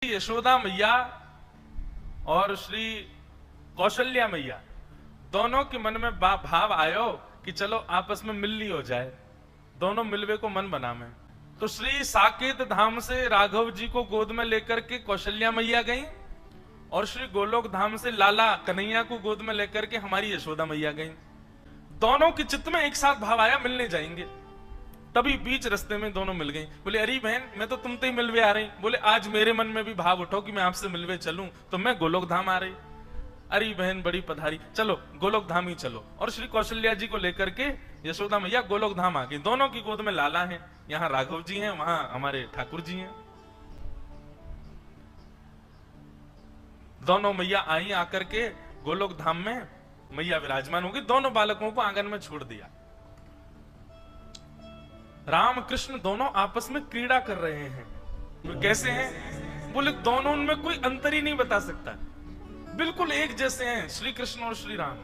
यशोदा मैया और श्री कौशल्या मैया दोनों के मन में भाव आयो कि चलो आपस में मिलनी हो जाए, दोनों मिलवे को मन बना में। तो श्री साकेत धाम से राघव जी को गोद में लेकर के कौशल्या मैया गई और श्री गोलोक धाम से लाला कन्हैया को गोद में लेकर के हमारी यशोदा मैया गई। दोनों के चित्त में एक साथ भाव आया मिलने जाएंगे। तभी बीच रास्ते में दोनों मिल गई। बोले अरे बहन मैं तो तुमसे ही मिलवे आ रही। बोले आज मेरे मन में भी भाव उठो कि मैं आपसे मिलवे चलूं, तो मैं गोलोक धाम आ रही। अरे बहन बड़ी पधारी, चलो गोलोक धाम ही चलो। और श्री कौशल्या जी को लेकर के यशोदा मैया गोलोक धाम आ गई। दोनों की गोद में लाला है, यहाँ राघव जी हैं, वहां हमारे ठाकुर जी हैं। दोनों मैया आई, आकर के गोलोक धाम में मैया विराजमान होगी। दोनों बालकों को आंगन में छोड़ दिया। राम कृष्ण दोनों आपस में क्रीड़ा कर रहे हैं। कैसे हैं? बोले दोनों उनमें कोई अंतर ही नहीं बता सकता, बिल्कुल एक जैसे हैं श्री कृष्ण और श्री राम।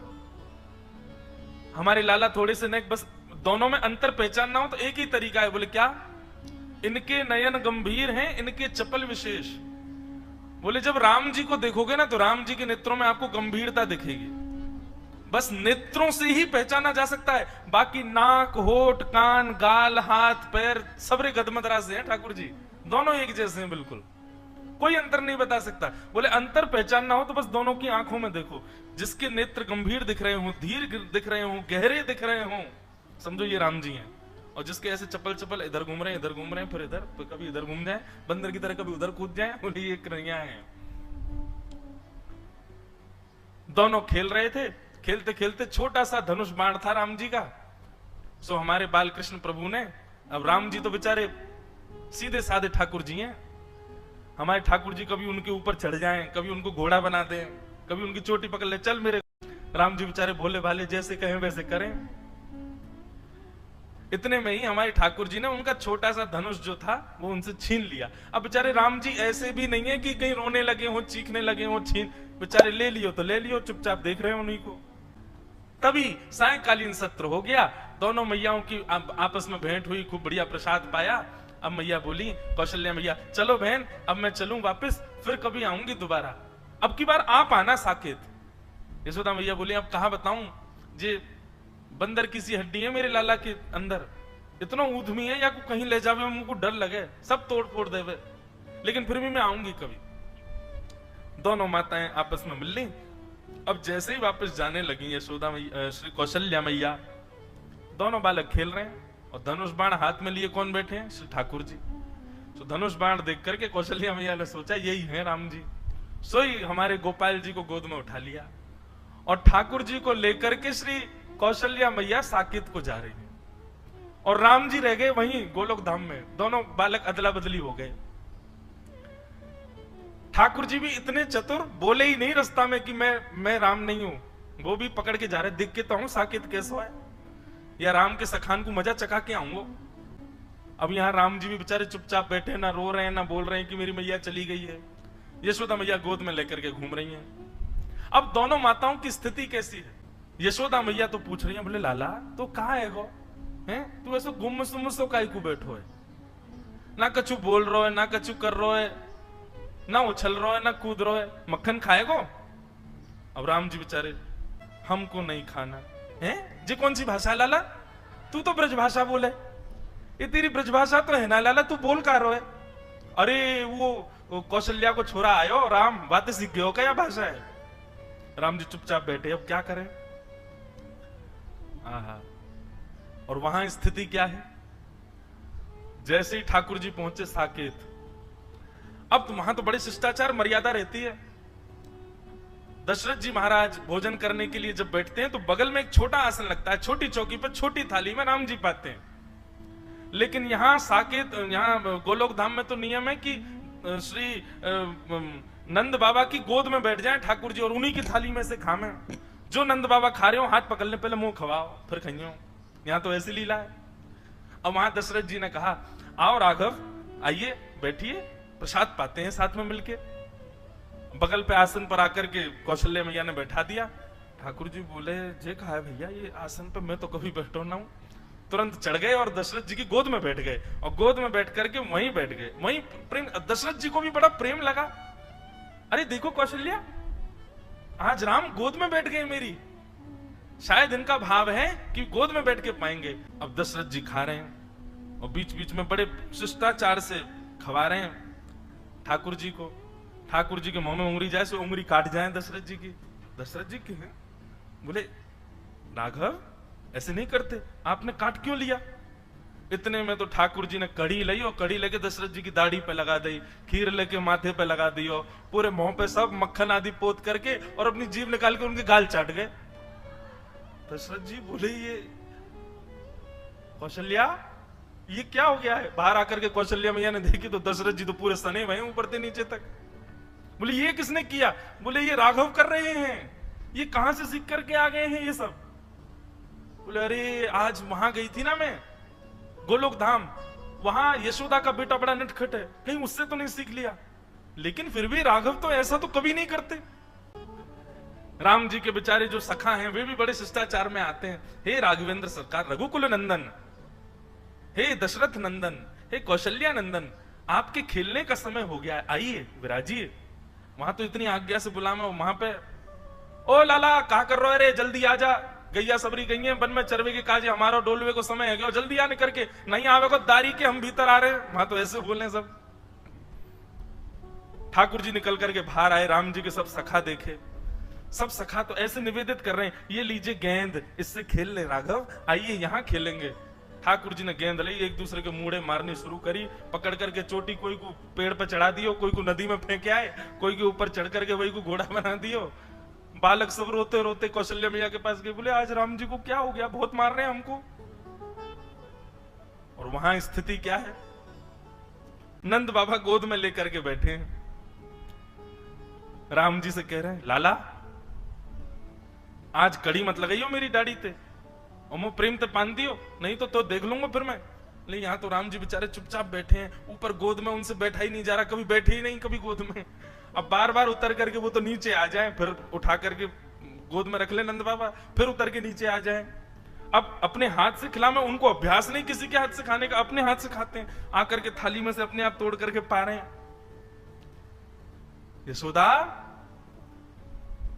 हमारे लाला थोड़े से नेक, बस दोनों में अंतर पहचानना हो तो एक ही तरीका है। बोले क्या? इनके नयन गंभीर हैं, इनके चपल विशेष। बोले जब राम जी को देखोगे ना तो राम जी के नेत्रों में आपको गंभीरता दिखेगी। बस नेत्रों से ही पहचाना जा सकता है, बाकी नाक, होठ, कान, गाल, हाथ, पैर सबरे गदमदरा से हैं ठाकुर जी। दोनों एक जैसे हैं, बिल्कुल कोई अंतर नहीं बता सकता। बोले अंतर पहचानना हो तो बस दोनों की आंखों में देखो। जिसके नेत्र गंभीर दिख रहे हो, धीर दिख रहे हो, गहरे दिख रहे हो, समझो ये राम जी हैं। और जिसके ऐसे चपल चपल इधर घूम रहे हैं, इधर घूम रहे हैं, फिर इधर, फिर कभी इधर घूम जाए बंदर की तरह, कभी उधर कूद जाए, बोले ये कन्हैया है। दोनों खेल रहे थे। खेलते खेलते छोटा सा धनुष बाण था राम जी का। सो हमारे बाल कृष्ण प्रभु ने, अब राम जी तो बेचारे सीधे साधे ठाकुर जी हैं, हमारे ठाकुर जी कभी उनके ऊपर चढ़ जाएं, कभी उनको घोड़ा बना दें, कभी उनकी चोटी पकड़ ले, चल मेरे। राम जी बेचारे भोले भाले, जैसे कहें वैसे करें। इतने में ही हमारे ठाकुर जी ने उनका छोटा सा धनुष जो था वो उनसे छीन लिया। अब बेचारे राम जी ऐसे भी नहीं है कि कहीं रोने लगे हो, चीखने लगे हो, बेचारे ले लियो तो ले लियो, चुपचाप देख रहे हो उन्हीं को। तभी सायंकालीन सत्र हो गया। दोनों मैयाओं की आपस में भेंट हुई, खूब बढ़िया प्रसाद पाया। अब मैया बोली, कौशल्या मैया, चलो बहन अब मैं चलूं वापस, फिर कभी आऊंगी दोबारा, अब की बार आप आना साकेत। यशोदा मैया बोली, अब कहां बताऊं, जे बंदर की सी हड्डी है मेरे लाला के अंदर, इतना ऊधमी है, या को कहीं ले जावे मुझको डर लगे, सब तोड़ फोड़ देवे, लेकिन फिर भी मैं आऊंगी कभी। दोनों माताएं आपस में मिल ली। अब जैसे ही वापस जाने लगी यशोदा मैया, श्री कौशल्या मैया, दोनों बालक खेल रहे हैं और धनुष बाण हाथ में लिए कौन बैठे हैं? श्री ठाकुर जी। तो धनुष बाण देख करके कौशल्या मैया ने सोचा यही है राम जी। सोई हमारे गोपाल जी को गोद में उठा लिया और ठाकुर जी को लेकर के श्री कौशल्या मैया साकेत को जा रही है और राम जी रह गए वहीं गोलोक धाम में। दोनों बालक अदला बदली हो गए। ठाकुर जी भी इतने चतुर, बोले ही नहीं रास्ता में कि मैं राम नहीं हूं, वो भी पकड़ के जा रहे, दिख के तो हूं साकेत कैसो है, या राम के सखान को मजा चखा के आऊंगा। अब यहां राम जी भी बेचारे चुपचाप बैठे, ना रो रहे हैं ना बोल रहे हैं कि मेरी मैया चली गई है। यशोदा मैया गोद में लेकर के घूम रही हैं। अब दोनों माताओं की स्थिति कैसी है? यशोदा मैया तो पूछ रही है, बोले लाला तो कहाँ है गो, हैं तू ऐसे गुम सो काई को बैठो है, ना कछु बोल रो है, ना कछु कर रो है, ना उछल रो है, ना कूद रो है, मक्खन खाएगो? अब राम जी बेचारे, हमको नहीं खाना है। जी कौन सी भाषा लाला? तू तो ब्रज भाषा बोले, ये तेरी ब्रज भाषा तो है ना लाला, तू बोल का रो है? अरे वो कौशल्या को छोरा आयो राम, बातें सीख गए हो क्या भाषा है? राम जी चुपचाप बैठे, अब क्या करें। आहा, और वहां स्थिति क्या है? जैसे ही ठाकुर जी पहुंचे साकेत, अब तो वहां तो बड़े शिष्टाचार मर्यादा रहती है। दशरथ जी महाराज भोजन करने के लिए जब बैठते हैं तो बगल में एक छोटा आसन लगता है, छोटी चौकी पर छोटी थाली में राम जी पाते हैं। लेकिन यहाँ साकेत, यहाँ गोलोक धाम में तो नियम है कि श्री नंद बाबा की गोद में बैठ जाएं ठाकुर जी और उन्हीं की थाली में से खावे। जो नंद बाबा खा रहे हो हाथ पकड़ ले, पहले मुंह खवाओ फिर खाइयो। यहाँ तो ऐसी लीला है। अब वहां दशरथ जी ने कहा, आओ राघव आइए बैठिए, प्रसाद पाते हैं साथ में मिलके। बगल पे आसन पर आकर के कौशल्या मैया ने बैठा दिया। ठाकुर जी बोले, जे कहा है भैया ये आसन पे मैं तो कभी बैठो ना हूं, तुरंत चढ़ गए और दशरथ जी की गोद में बैठ गए, और गोद में बैठ करके वहीं बैठ गए। वहीं प्रेम, दशरथ जी को भी बड़ा प्रेम लगा। अरे देखो कौशल्या, आज राम गोद में बैठ गए मेरी, शायद इनका भाव है कि गोद में बैठ के पाएंगे। अब दशरथ जी खा रहे हैं और बीच बीच में बड़े शिष्टाचार से खवा रहे हैं ठाकुर जी को। ठाकुर जी के मुंह में उंगली जाए सो उंगली काट जाए दशरथ जी की। दशरथ जी की बोले राघव ऐसे नहीं करते, आपने काट क्यों लिया? इतने में तो ठाकुर जी ने कड़ी ली और कड़ी लेके दशरथ जी की दाढ़ी पे लगा दी, खीर लेके माथे पे लगा दी और पूरे मुंह पे सब मक्खन आदि पोत करके और अपनी जीभ निकाल के उनके गाल चाट गए। दशरथ जी बोले ये कौशल्या ये क्या हो गया है? बाहर आकर के कौशल्या मैया ने देखी तो दशरथ जी तो पूरे सने हुए ऊपर से नीचे तक। बोले ये किसने किया? बोले ये राघव कर रहे हैं, ये कहां से सीख करके आ गए हैं ये सब? बोले अरे आज वहां गई थी ना मैं गोलोक धाम, वहां यशोदा का बेटा बड़ा नटखट है, कहीं उससे तो नहीं सीख लिया? लेकिन फिर भी राघव तो ऐसा तो कभी नहीं करते। राम जी के बेचारे जो सखा हैं वे भी बड़े शिष्टाचार में आते हैं। हे राघवेंद्र सरकार, रघुकुल नंदन, हे दशरथ नंदन, हे कौशल्या नंदन, आपके खेलने का समय हो गया है, आइए विराजिए। वहां तो इतनी आज्ञा से बुला मैं, वहां पे ओ लाला क्या कर रहे हो? अरे जल्दी आ जा, गैया सबरी गई है वन में चरवे के काजे, हमारा डोलवे को समय है गया, जल्दी आने करके, नहीं आवे को दारी के हम भीतर आ रहे हैं। वहां तो ऐसे बोले सब। ठाकुर जी निकल करके बाहर आए, राम जी के सब सखा देखे, सब सखा तो ऐसे निवेदित कर रहे हैं, ये लीजिए गेंद, इससे खेल ले राघव, आइए यहां खेलेंगे। ठाकुर जी ने गेंद ली, एक दूसरे के मुड़े मारनी शुरू करी, पकड़ करके चोटी कोई को पेड़ पर चढ़ा दियो, कोई को नदी में फेंके आए, कोई के ऊपर चढ़ करके वही को घोड़ा बना दियो। बालक सब रोते रोते कौशल्या मैया के पास गए, बोले आज राम जी को क्या हो गया, बहुत मार रहे हैं हमको। और वहां स्थिति क्या है, नंद बाबा गोद में लेकर के बैठे हैं, राम जी से कह रहे हैं लाला आज कड़ी मत लगाइयो मेरी दाढ़ी ते, और मैं प्रेम ते पान दियो, नहीं तो देख लूंगा फिर मैं। नहीं, यहाँ तो राम जी बेचारे चुपचाप बैठे हैं, ऊपर गोद में उनसे बैठा ही नहीं जा रहा, कभी बैठे ही नहीं कभी गोद में। अब बार बार उतर करके वो तो नीचे आ जाए, फिर उठा करके गोद में रख ले नंद बाबा, फिर उतर के नीचे आ जाए। अब अपने हाथ से खिला, में उनको अभ्यास नहीं किसी के हाथ से खाने का, अपने हाथ से खाते हैं, आकर के थाली में से अपने आप तोड़ करके पा रहे हैं। यशोदा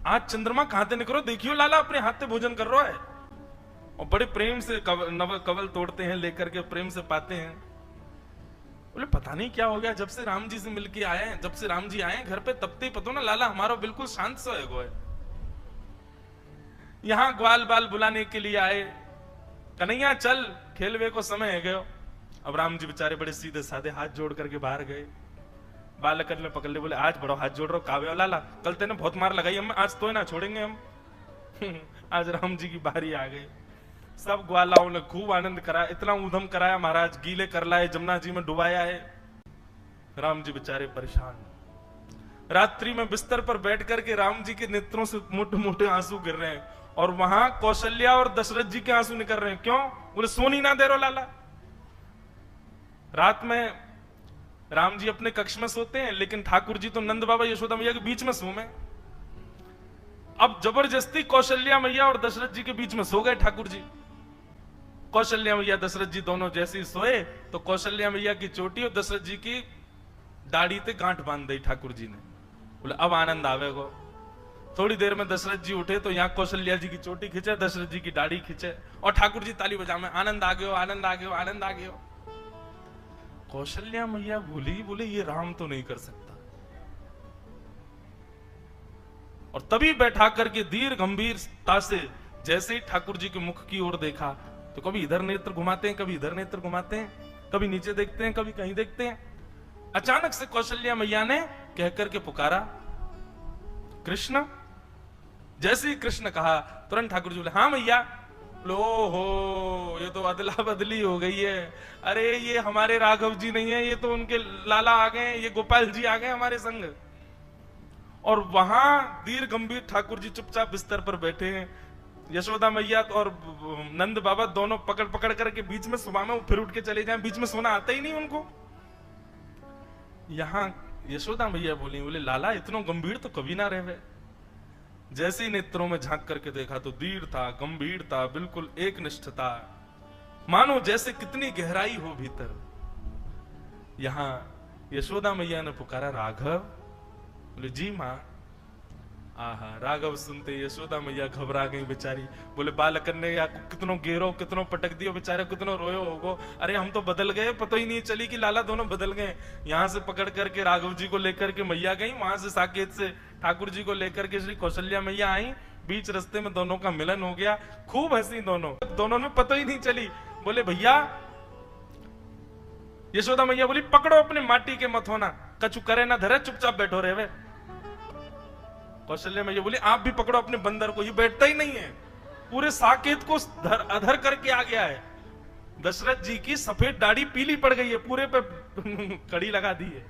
आज चंद्रमा कहां से निकलो, देखियो लाला अपने हाथ से भोजन कर रहा है, और बड़े प्रेम से कवल तोड़ते हैं, लेकर के प्रेम से पाते हैं। बोले पता नहीं क्या हो गया, जब से राम जी से मिलके आए हैं, जब से राम जी आए घर पे, तब ते पतो ना लाला हमारा बिल्कुल शांत सा है। यहां ग्वाल बाल बुलाने के लिए आए, कन्हैया चल खेलवे को समय है गयो। अब राम जी बेचारे बड़े सीधे साधे हाथ जोड़ करके बाहर गए, बालक ने पकड़ ले, बोले आज बड़ा हाथ जोड़ रहा काव्य लाला, कल तेने बहुत मार लगाई हम, आज तो ना छोड़ेंगे हम। आज राम जी की बारी आ गई, सब ग्वालाओं ने खूब आनंद कराया, इतना ऊधम कराया महाराज, गीले कर लाए, जमुना जी में डुबाया है। राम जी बेचारे परेशान, रात्रि में बिस्तर पर बैठ करके राम जी के नेत्रों से मोटे मोटे आंसू गिर रहे हैं, और वहां कौशल्या और दशरथ जी के आंसू निकल रहे हैं। क्यों? बोले सोनी ना दे रो लाला। रात में राम जी अपने कक्ष में सोते हैं, लेकिन ठाकुर जी तो नंद बाबा यशोदा मैया के बीच में सोए। अब जबरदस्ती कौशल्या मैया और दशरथ जी के बीच में सो गए ठाकुर जी। कौशल्या मैया दशरथ जी दोनों जैसे ही सोए तो कौशल्या मैया की चोटी और दशरथ जी की दाढ़ी पे गांठ बांध दी ठाकुर जी ने। बोले अब आनंद आवेगो। थोड़ी देर में दशरथ जी उठे तो यहाँ कौशल्या जी की चोटी खींचे, दशरथ जी की दाढ़ी खींचे, और ठाकुर जी ताली बजा में आनंद आ गयो, आनंद आ गयो, आनंद आ गयो। कौशल्या मैया बोले ये राम तो नहीं कर सकता। और तभी बैठा करके धीर गंभीरता से जैसे ही ठाकुर जी के मुख की ओर देखा तो कभी इधर नेत्र घुमाते हैं, कभी इधर नेत्र घुमाते हैं, कभी नीचे देखते हैं, कभी कहीं देखते हैं। अचानक से कौशल्या मैया ने कह करके पुकारा कृष्ण। जैसे ही कृष्ण कहा तुरंत ठाकुर जी बोले हाँ मैया। लो हो, ये तो अदला बदली हो गई है। अरे ये हमारे राघव जी नहीं है, ये तो उनके लाला आ गए, ये गोपाल जी आ गए हमारे संग। और वहां धीर गंभीर ठाकुर जी चुपचाप बिस्तर पर बैठे हैं, यशोदा मैया और नंद बाबा दोनों पकड़ पकड़ करके बीच में सुबह में फिर उठ के चले जाएं, बीच में सोना आता ही नहीं उनको। यहां यशोदा मैया बोले लाला इतना गंभीर तो कभी ना रहे। जैसे ही नेत्रों में झांक करके देखा तो धीर था, गंभीर था, बिल्कुल एक निष्ठ था। मानो जैसे कितनी गहराई हो भीतर। यहां यशोदा मैया ने पुकारा राघव। बोले जी मां। आहा, राघव सुनते यशोदा मैया घबरा गई बेचारी। बोले बालक ने या कितनो घेरो, कितनो पटक दियो, बेचारे कितनो रोयो होगो। अरे हम तो बदल गए, पता ही नहीं चली कि लाला दोनों बदल गए। यहां से पकड़ करके राघव जी को लेकर के मैया गई, वहां से साकेत से ठाकुर जी को लेकर के श्री कौशल्या मैया आई। बीच रास्ते में दोनों का मिलन हो गया, खूब हंसी दोनों में पता ही नहीं चली। बोले भैया, यशोदा मैया बोली पकड़ो अपने माटी के मथोना, कछु करे ना धरे, चुपचाप बैठो रहे वे। कौशल्या मैया बोली आप भी पकड़ो अपने बंदर को, ये बैठता ही नहीं है, पूरे साकेत को अधर करके आ गया है। दशरथ जी की सफेद दाढ़ी पीली पड़ गई है, पूरे पे कड़ी लगा दी है।